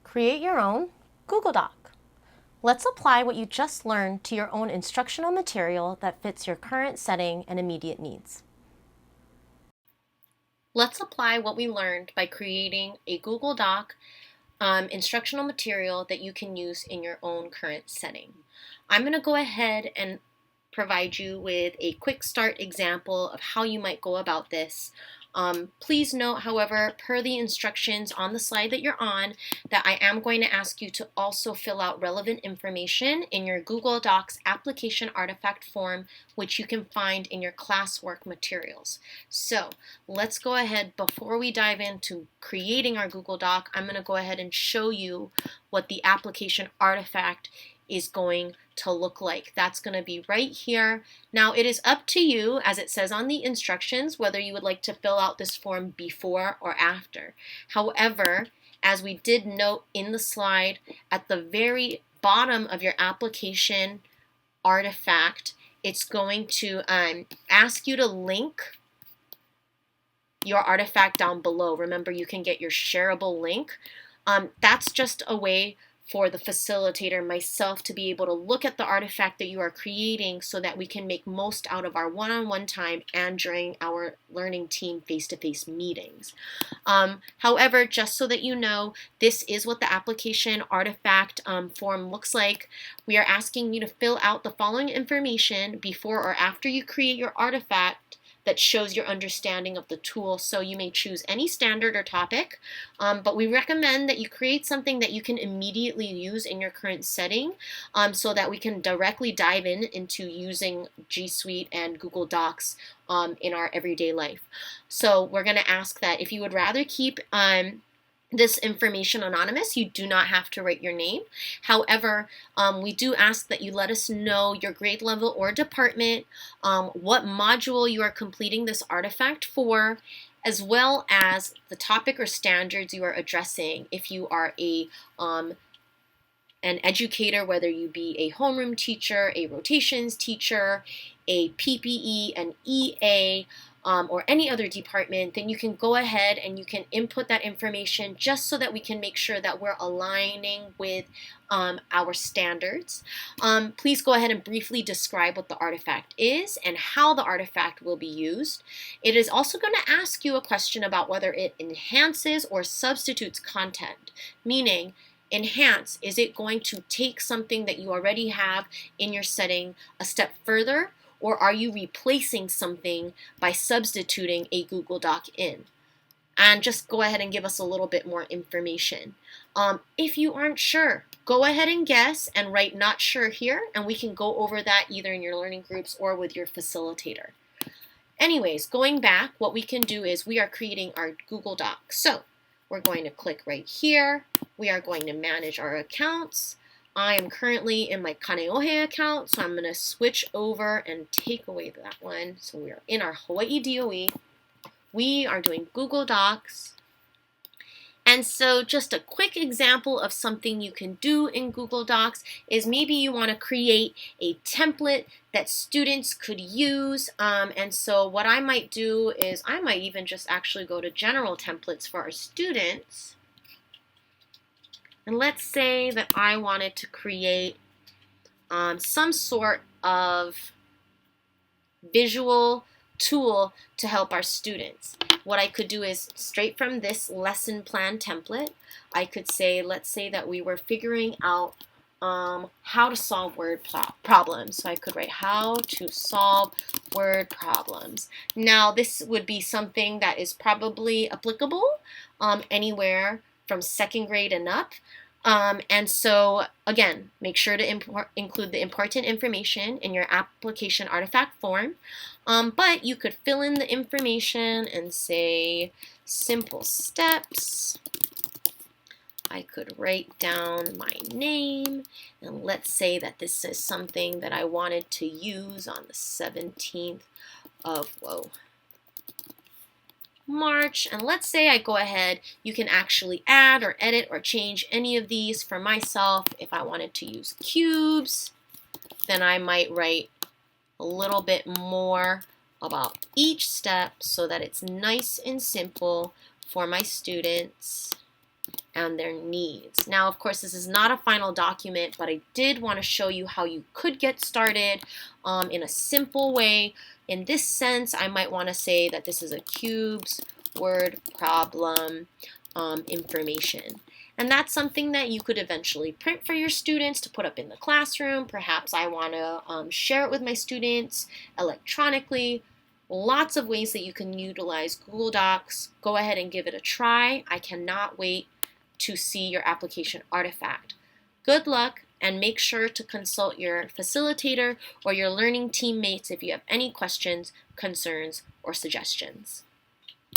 Create your own Google Doc. Let's apply what you just learned to your own instructional material that fits your current setting and immediate needs. Let's apply what we learned by creating a Google Doc instructional material that you can use in your own current setting. I'm going to go ahead and provide you with a quick start example of how you might go about this. Please note, however, per the instructions on the slide that you're on, that I am going to ask you to also fill out relevant information in your Google Docs application artifact form, which you can find in your classwork materials. So let's go ahead, before we dive into creating our Google Doc, I'm going to go ahead and show you what the application artifact is going to look like. That's going to be right here. Now it is up to you, as it says on the instructions, whether you would like to fill out this form before or after. However, as we did note in the slide, at the very bottom of your application artifact, it's going to ask you to link your artifact down below. Remember, you can get your shareable link. That's just a way for the facilitator, myself, to be able to look at the artifact that you are creating so that we can make most out of our one-on-one time and during our learning team face-to-face meetings. However, just so that you know, this is what the application artifact form looks like. We are asking you to fill out the following information before or after you create your artifact that shows your understanding of the tool. So you may choose any standard or topic, but we recommend that you create something that you can immediately use in your current setting, so that we can directly dive into using G Suite and Google Docs in our everyday life. So we're going to ask that if you would rather keep this information anonymous, you do not have to write your name. However, we do ask that you let us know your grade level or department, what module you are completing this artifact for, as well as the topic or standards you are addressing. If you are an educator, whether you be a homeroom teacher, a rotations teacher, a PPE, an EA, or any other department, then you can go ahead and you can input that information just so that we can make sure that we're aligning with our standards. Please go ahead and briefly describe what the artifact is and how the artifact will be used. It is also going to ask you a question about whether it enhances or substitutes content, meaning enhance, is it going to take something that you already have in your setting a step further, or are you replacing something by substituting a Google Doc in? And just go ahead and give us a little bit more information. If you aren't sure, go ahead and guess and write not sure here, and we can go over that either in your learning groups or with your facilitator. Anyways, going back, what we can do is we are creating our Google Doc. So we're going to click right here. We are going to manage our accounts. I am currently in my Kaneohe account, so I'm going to switch over and take away that one. So we are in our Hawaii DOE. We are doing Google Docs. And so just a quick example of something you can do in Google Docs is maybe you want to create a template that students could use. And so what I might do is I might even just actually go to general templates for our students. And let's say that I wanted to create some sort of visual tool to help our students. What I could do is, straight from this lesson plan template, I could say, let's say that we were figuring out how to solve word problems. So I could write how to solve word problems. Now this would be something that is probably applicable anywhere from second grade and up. And so again, make sure to include the important information in your application artifact form. But you could fill in the information and say simple steps. I could write down my name, and let's say that this is something that I wanted to use on the 17th of March, and let's say I go ahead, you can actually add or edit or change any of these. For myself, if I wanted to use cubes, then I might write a little bit more about each step so that it's nice and simple for my students. and their needs. Now, of course, this is not a final document, but I did want to show you how you could get started in a simple way. In this sense, I might want to say that this is a CUBES word problem information. And that's something that you could eventually print for your students to put up in the classroom. Perhaps I want to share it with my students electronically. Lots of ways that you can utilize Google Docs. Go ahead and give it a try. I cannot wait to see your application artifact. Good luck, and make sure to consult your facilitator or your learning teammates if you have any questions, concerns, or suggestions.